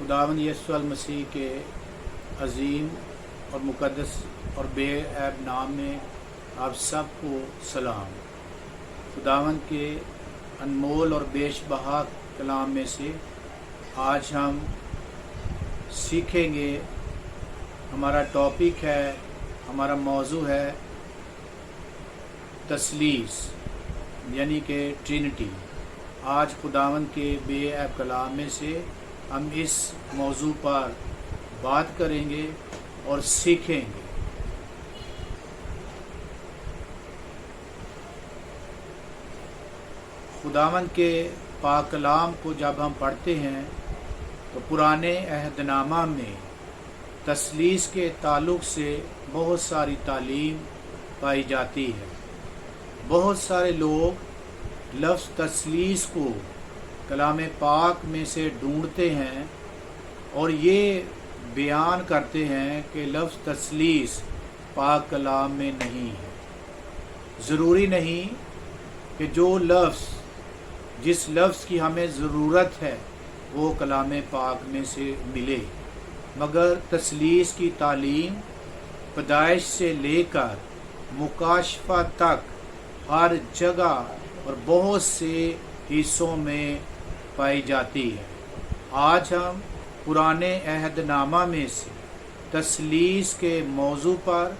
खुदावंद यीशु मसीह के अजीम और मुक़द्दस और बेऐब नाम में आप सबको सलाम। खुदावंद के अनमोल और बेशबहा कलाम में से आज हम सीखेंगे। हमारा टॉपिक है, हमारा मौजू है तसलीस यानी कि ट्रिनिटी। आज खुदावंद के बेऐब कलाम में से हम इस मौजू पर बात करेंगे और सीखेंगे। खुदावंद के पाक कलाम को जब हम पढ़ते हैं तो पुराने अहदनामा में तसलीस के ताल्लुक़ से बहुत सारी तालीम पाई जाती है। बहुत सारे लोग लफ्ज़ तसलीस को कलाम पाक में से ढूंढते हैं और ये बयान करते हैं कि लफ्ज़ तसलीस पाक कलाम में नहीं है। ज़रूरी नहीं कि जिस लफ्ज़ की हमें ज़रूरत है वो कलाम पाक में से मिले, मगर तसलीस की तालीम पैदाइश से लेकर मुकाशफा तक हर जगह और बहुत से हिस्सों में पाई जाती है। आज हम पुराने अहदनामा में से तसलीस के मौजू पर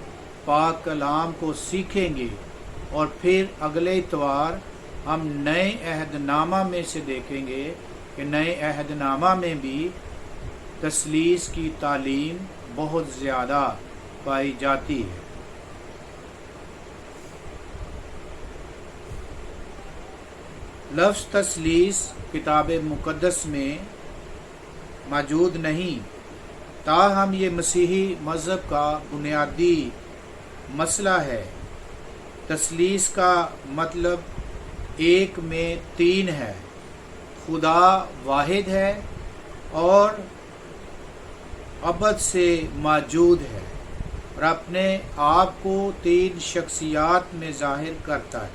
पाक कलाम को सीखेंगे और फिर अगले इतवार हम नए अहदनामा में से देखेंगे कि नए अहदनामा में भी तसलीस की तालीम बहुत ज़्यादा पाई जाती है। लफ्ज़ तसलीस किताब मुक़द्दस में मौजूद नहीं, ताहम ये मसीही मज़हब का बुनियादी मसला है। तसलीस का मतलब एक में तीन है। खुदा वाहिद है और अबद से मौजूद है और अपने आप को तीन शख्सियात में ज़ाहिर करता है,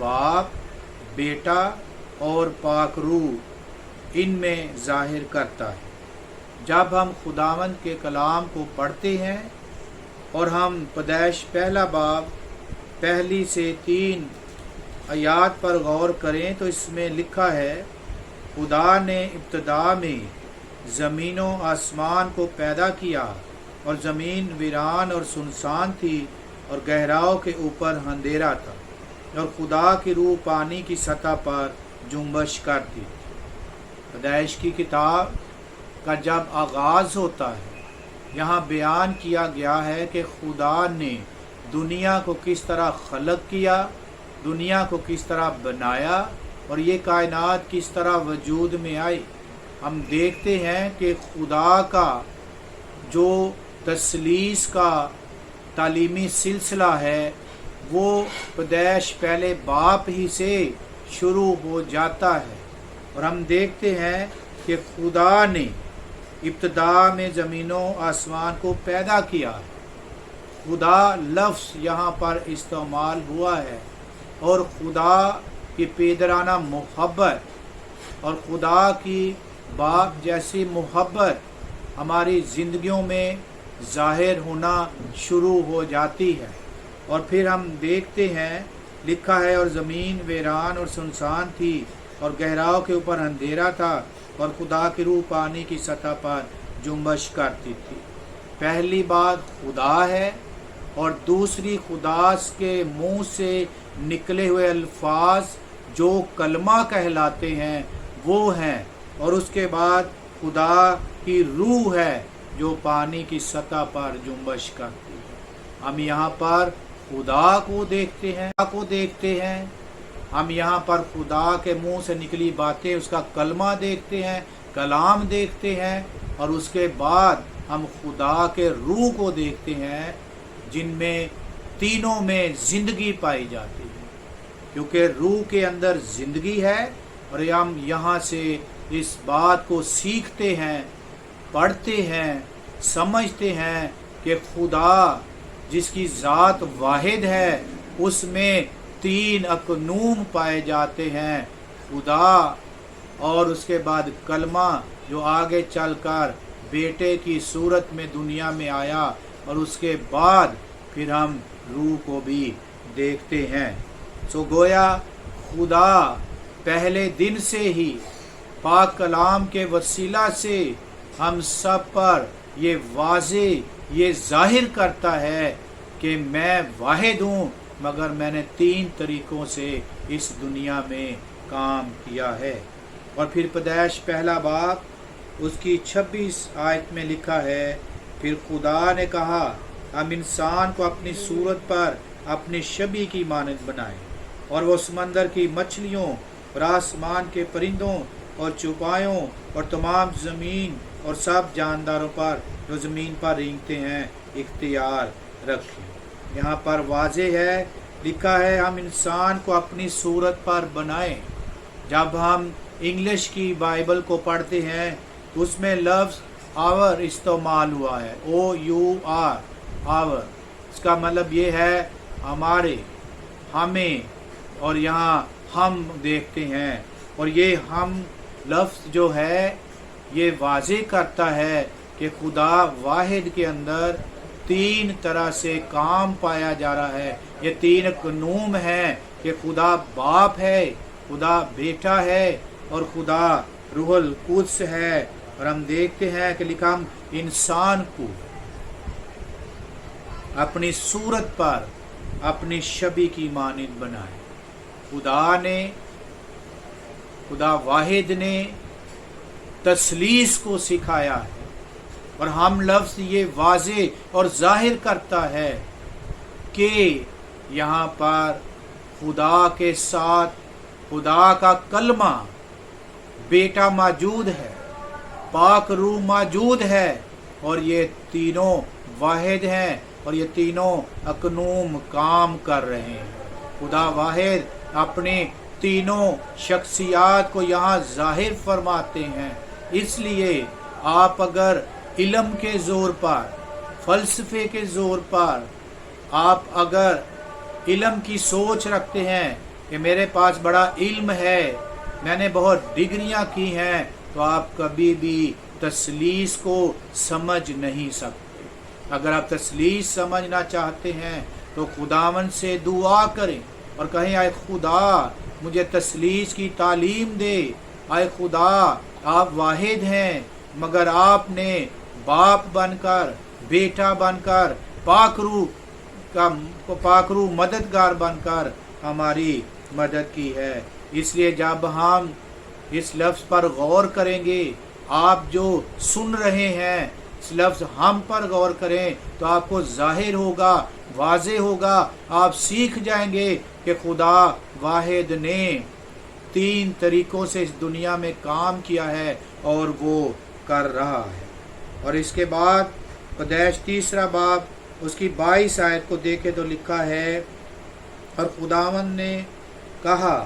बाप, बेटा और पाक रूह इनमें ज़ाहिर करता है। जब हम खुदावंद के कलाम को पढ़ते हैं और हम पैदाइश पहला बाब पहली से 3 आयात पर गौर करें तो इसमें लिखा है, खुदा ने इब्तिदा में ज़मीन व आसमान को पैदा किया और ज़मीन वीरान और सुनसान थी और गहराओं के ऊपर अंधेरा था और खुदा की रूह पानी की सतह पर जुम्बश करती। पैदाइश की किताब का जब आगाज़ होता है, यहाँ बयान किया गया है कि खुदा ने दुनिया को किस तरह खलक किया, दुनिया को किस तरह बनाया और ये कायनात किस तरह वजूद में आई। हम देखते हैं कि खुदा का जो तसलीस का तालीमी सिलसिला है वो पैदाइश पहले बाप ही से शुरू हो जाता है और हम देखते हैं कि खुदा ने इब्तिदा में ज़मीनों आसमान को पैदा किया। खुदा लफ्ज़ यहाँ पर इस्तेमाल हुआ है और खुदा की पेदराना मोहब्बत और खुदा की बाप जैसी मोहब्बत हमारी ज़िंदगियों में ज़ाहिर होना शुरू हो जाती है। और फिर हम देखते हैं, लिखा है, और ज़मीन वीरान और सुनसान थी और गहराओं के ऊपर अंधेरा था और खुदा की रूह पानी की सतह पर जुम्बश करती थी। पहली बात खुदा है और दूसरी खुदा के मुंह से निकले हुए अल्फाज जो कलमा कहलाते हैं वो हैं, और उसके बाद खुदा की रूह है जो पानी की सतह पर जुम्बश करती है। हम यहाँ पर खुदा को देखते हैं, हम यहाँ पर खुदा के मुंह से निकली बातें, उसका कलमा देखते हैं, कलाम देखते हैं, और उसके बाद हम खुदा के रूह को देखते हैं जिनमें तीनों में ज़िंदगी पाई जाती है, क्योंकि रूह के अंदर ज़िंदगी है। और हम यहाँ से इस बात को सीखते हैं, पढ़ते हैं, समझते हैं कि खुदा जिसकी ज़ात वाहिद है उसमें 3 अकनून पाए जाते हैं। खुदा اور उसके बाद कलमा जो आगे चलकर बेटे की सूरत में दुनिया में आया, और उसके बाद फिर हम रूह को भी देखते हैं। सो गोया खुदा पहले दिन से ही पाक कलाम के वसीला से हम सब पर ये वाज़े ये जाहिर करता है कि मैं वाहिद हूँ, मगर मैंने 3 तरीक़ों से इस दुनिया में काम किया है। और फिर पैदाइश पहला बाब उसकी 26 आयत में लिखा है, फिर खुदा ने कहा हम इंसान को अपनी सूरत पर अपनी शबी की मानद बनाएं, और वो समंदर की मछलियों और आसमान के परिंदों और चौपायों और तमाम ज़मीन और सब जानदारों पर जो ज़मीन पर रेंगते हैं इख्तियार रखें। यहाँ पर वाज़े है, लिखा है हम इंसान को अपनी सूरत पर बनाएं। जब हम इंग्लिश की बाइबल को पढ़ते हैं तो उसमें लफ्ज़ आवर इस्तेमाल हुआ है, OUR आवर। इसका मतलब ये है हमारे, हमें, और यहाँ हम देखते हैं। और ये हम लफ्ज़ जो है ये वाज़े करता है कि खुदा वाहिद के अंदर 3 तरह से काम पाया जा रहा है। ये 3 कानून हैं कि खुदा बाप है, खुदा बेटा है, और खुदा रूहुल कुद्स है। और हम देखते हैं कि लिखा हम इंसान को अपनी सूरत पर अपनी शबी की मानिंद बनाए। खुदा वाहिद ने तस्लीस को सिखाया है, और हम लफ्ज़ ये वाज़े और जाहिर करता है कि यहाँ पर खुदा के साथ खुदा का कलमा बेटा मौजूद है, पाक रूह मौजूद है, और ये तीनों वाहिद हैं, और ये तीनों अकनूम काम कर रहे हैं। खुदा वाहिद अपने तीनों शख्सियात को यहाँ जाहिर फरमाते हैं। इसलिए आप अगर इल्म के ज़ोर पर, फ़लसफ़े के ज़ोर पर, आप अगर इल्म की सोच रखते हैं कि मेरे पास बड़ा इल्म है, मैंने बहुत डिग्रियां की हैं, तो आप कभी भी तस्लीस को समझ नहीं सकते। अगर आप तस्लीस समझना चाहते हैं तो खुदावन से दुआ करें और कहें आए खुदा मुझे तस्लीस की तालीम दे। आए खुदा आप वाहिद हैं, मगर आपने बाप बनकर, बेटा बनकर, पाकरू मददगार बनकर हमारी मदद की है। इसलिए जब हम इस लफ्ज़ पर गौर करेंगे, आप जो सुन रहे हैं इस लफ्ज़ हम पर गौर करें तो आपको जाहिर होगा, वाज़े होगा, आप सीख जाएंगे कि खुदा वाहिद ने 3 तरीक़ों से इस दुनिया में काम किया है और वो कर रहा है। और इसके बाद पैदाइश 3 बाब उसकी 22 आयत को देखें तो लिखा है, और खुदावन ने कहा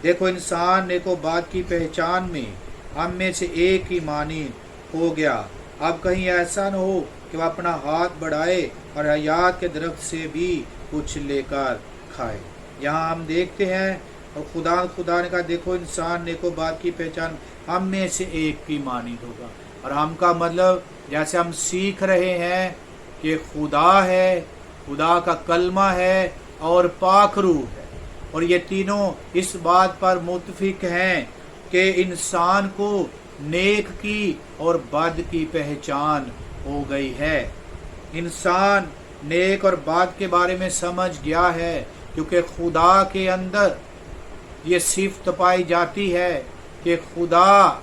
देखो इंसान नेको बात की पहचान में हम में से एक ही मानी हो गया। अब कहीं ऐसा न हो कि वह अपना हाथ बढ़ाए और हयात के दरख्त से भी कुछ लेकर खाए। यहाँ हम देखते हैं और खुदा ने कहा देखो इंसान नेको बात की पहचान हम में से एक की मानी होगा। और हम का मतलब जैसे हम सीख रहे हैं कि खुदा है, खुदा का कलमा है और पाक रूह है, और ये तीनों इस बात पर मुत्तफिक हैं कि इंसान को नेक की और बद की पहचान हो गई है। इंसान नेक और बद के बारे में समझ गया है क्योंकि खुदा के अंदर ये सिफ़त पाई जाती है कि खुदा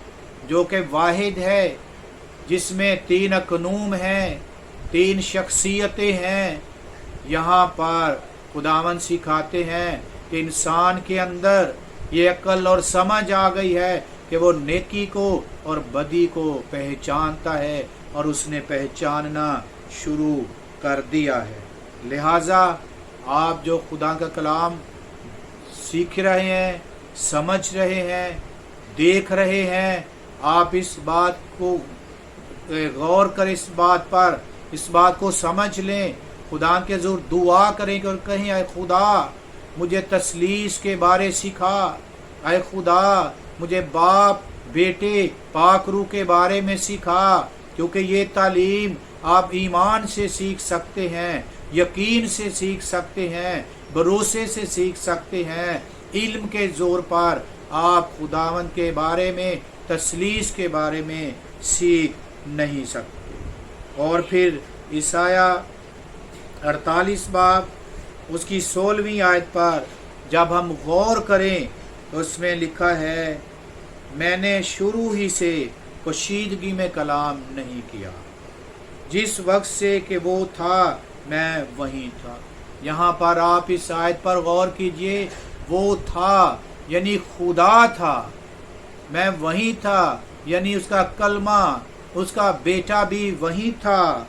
जो कि वाहिद है, जिसमें 3 कानून हैं, 3 शख्सियतें हैं। यहाँ पर खुदावन सिखाते हैं कि इंसान के अंदर ये अक्ल और समझ आ गई है कि वो नेकी को और बदी को पहचानता है, और उसने पहचानना शुरू कर दिया है। लिहाजा आप जो खुदा का कलाम सीख रहे हैं, समझ रहे हैं, देख रहे हैं, आप इस बात को गौर करें, इस बात को समझ लें। खुदा के ज़रूर दुआ करें और कहें आए खुदा मुझे तस्लीस के बारे सिखा, आए खुदा मुझे बाप बेटे पाक रूह के बारे में सिखा, क्योंकि ये तालीम आप ईमान से सीख सकते हैं, यकीन से सीख सकते हैं, भरोसे से सीख सकते हैं। इल्म के ज़ोर पर आप खुदावंद के बारे में, तसलीस के बारे में सीख नहीं सकते। और फिर ईसाया 48 बाब उसकी 16वीं आयत पर जब हम गौर करें तो उसमें लिखा है, मैंने शुरू ही से पोशीदगी में कलाम नहीं किया, जिस वक्त से कि वो था मैं वहीं था। यहाँ पर आप इस आयत पर गौर कीजिए, वो था यानी खुदा था, मैं वहीं था यानी उसका कलमा, उसका बेटा भी वहीं था।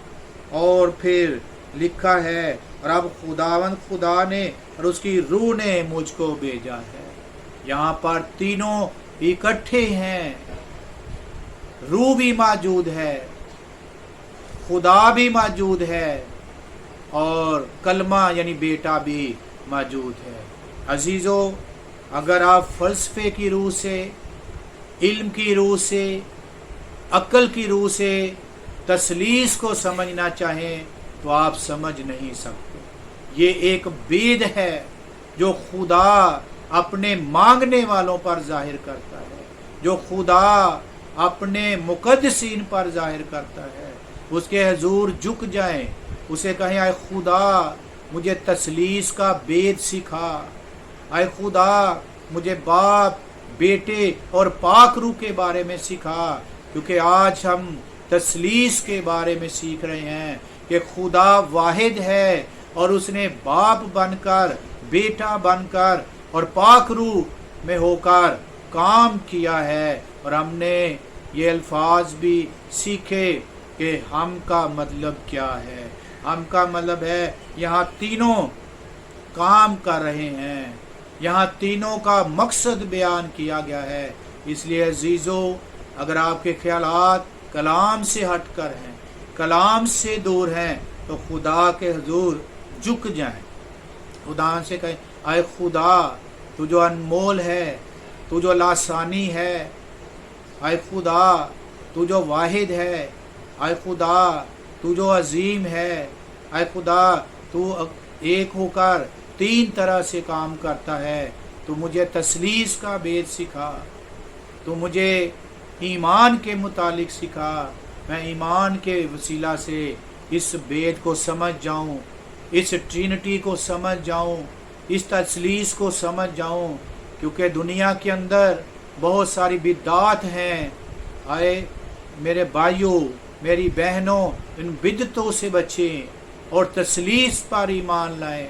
और फिर लिखा है, और अब खुदावंद खुदा ने और उसकी रूह ने मुझको भेजा है। यहाँ पर तीनों इकट्ठे हैं, रूह भी मौजूद है, खुदा भी मौजूद है और कलमा यानी बेटा भी मौजूद है। अजीज़ों, अगर आप फ़लसफ़े की रूह से, इल्म की रूह से, अक्ल की रूह से तसलीस को समझना चाहें तो आप समझ नहीं सकते। ये एक भेद है जो खुदा अपने मांगने वालों पर जाहिर करता है, जो खुदा अपने मुकद्दसीन पर जाहिर करता है। उसके हुजूर झुक जाएं, उसे कहें, आए खुदा मुझे तसलीस का भेद सिखा, आए खुदा मुझे बाप, बेटे और पाक रूह के बारे में सिखा। क्योंकि आज हम तसलीस के बारे में सीख रहे हैं कि खुदा वाहिद है और उसने बाप बनकर, बेटा बनकर और पाक रूह में होकर काम किया है। और हमने ये अल्फाज भी सीखे कि हम का मतलब क्या है। हम का मतलब है यहाँ तीनों काम कर रहे हैं, यहाँ तीनों का मकसद बयान किया गया है। इसलिए अजीज़ों, अगर आपके ख्यालात कलाम से हट कर हैं, कलाम से दूर हैं, तो खुदा के हुजूर झुक जाएं, खुदा से कहें, आए खुदा तू जो अनमोल है, तू जो लासानी है, आए खुदा तू जो वाहिद है, आए खुदा तू जो अजीम है, आए खुदा तू एक होकर तीन तरह से काम करता है। तू मुझे तसलीस का भेद सिखा, तू मुझे ईमान के मुतालिक सिखा, मैं ईमान के वसीला से इस भेद को समझ जाऊं, इस ट्रिनिटी को समझ जाऊं, इस तसलीस को समझ जाऊं। क्योंकि दुनिया के अंदर बहुत सारी बिदात हैं। आए मेरे भाइयों, मेरी बहनों, इन बिदतों से बचें और तसलीस पर ईमान लाएं,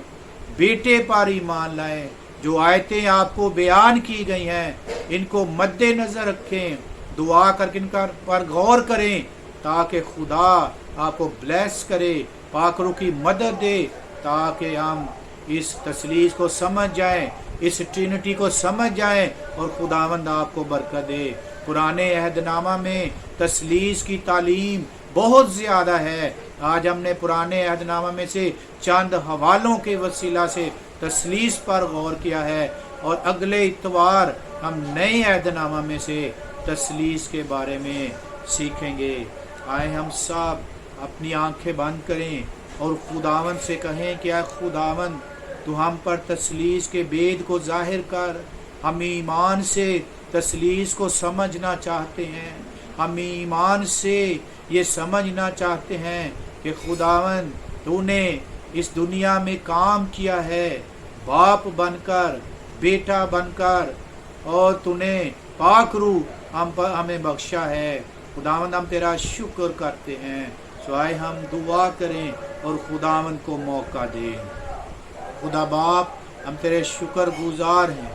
बेटे पर ईमान लाएं। जो आयतें आपको बयान की गई हैं, इनको मद्देनज़र रखें, दुआ करके इनका पर गौर करें, ताकि खुदा आपको ब्लेस करे, पाक रूह की मदद दे, ताकि हम इस तसलीस को समझ जाएं, इस ट्रिनिटी को समझ जाएं और खुदावंद आपको बरकत दे। पुराने अहदनामा में तसलीस की तालीम बहुत ज़्यादा है। आज हमने पुराने अहदनामा में से चंद हवालों के वसीला से तसलीस पर गौर किया है, और अगले इतवार हम नए अहदनामा में से तसलीस के बारे में सीखेंगे। आए हम सब अपनी आंखें बंद करें और खुदावंद से कहें कि आ खुदावंद तू हम पर तसलीस के भेद को जाहिर कर। हम ईमान से तसलीस को समझना चाहते हैं, हम ईमान से ये समझना चाहते हैं कि खुदावंद तूने इस दुनिया में काम किया है, बाप बनकर, बेटा बनकर, और तूने पाक रूह हमें बख्शा है। खुदावंद हम तेरा शुक्र करते हैं। सो आए हम दुआ करें और खुदावंद को मौका दें। खुदा बाप, हम तेरे शुक्र गुजार हैं,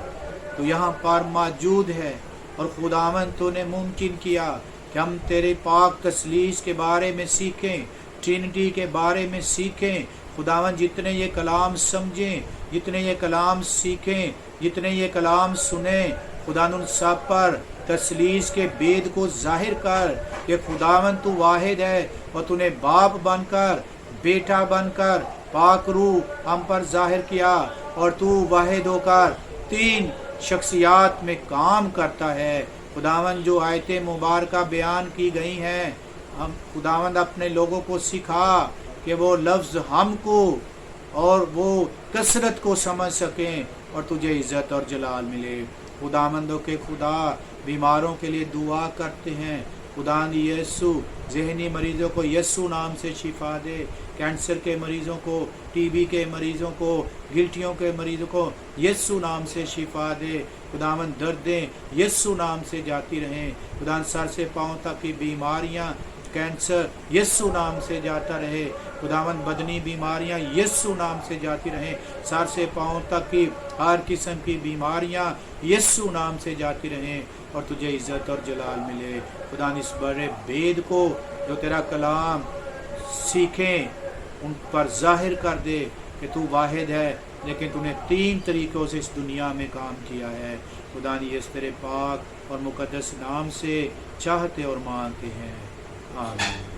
तो यहाँ पर मौजूद है, और खुदावंद तूने मुमकिन किया कि हम तेरे पाक तसलीस के बारे में सीखें, ट्रिनिटी के बारे में सीखें। खुदावंद जितने ये कलाम समझें, जितने ये कलाम सीखें, जितने ये कलाम सुने, खुदा उन सब पर तसलीस के भेद को जाहिर कर कि खुदावंद तू वाहिद है और तूने बाप बनकर, बेटा बनकर, पाक रूह हम पर जाहिर किया, और तू वाहिद होकर तीन शख्सियात में काम करता है। खुदावंद जो आयतें मुबारका बयान की गई हैं, हम खुदावंद अपने लोगों को सिखा कि वो लफ्ज़ हमको और वो कसरत को समझ सकें और तुझे इज़्ज़त और जलाल मिले। खुदावंदों के खुदा बीमारों के लिए दुआ करते हैं, खुदावंद यीशु ज़हनी मरीज़ों को यीशु नाम से शिफा दे, कैंसर के मरीज़ों को, टीबी के मरीज़ों को, गिल्टियों के मरीज़ों को यीशु नाम से शिफा दे। खुदावंद दर्दें यीशु नाम से जाती रहें, खुदावंद सर से पाँव तक की बीमारियां, कैंसर यीशु नाम से जाता रहे, खुदावंद बदनी बीमारियां यीशु नाम से जाती रहें, सर से पाँव तक की हर किस्म की बीमारियां यीशु नाम से जाती रहें और तुझे इज़्ज़त और जलाल मिले। खुदा इस बड़े भेद को जो तेरा कलाम सीखें उन पर जाहिर कर दे कि तू वाहिद है, लेकिन तूने 3 तरीक़ों से इस दुनिया में काम किया है। खुदा ने इस तेरे पाक और मुकद्दस नाम से चाहते और मांगते हैं, आमीन।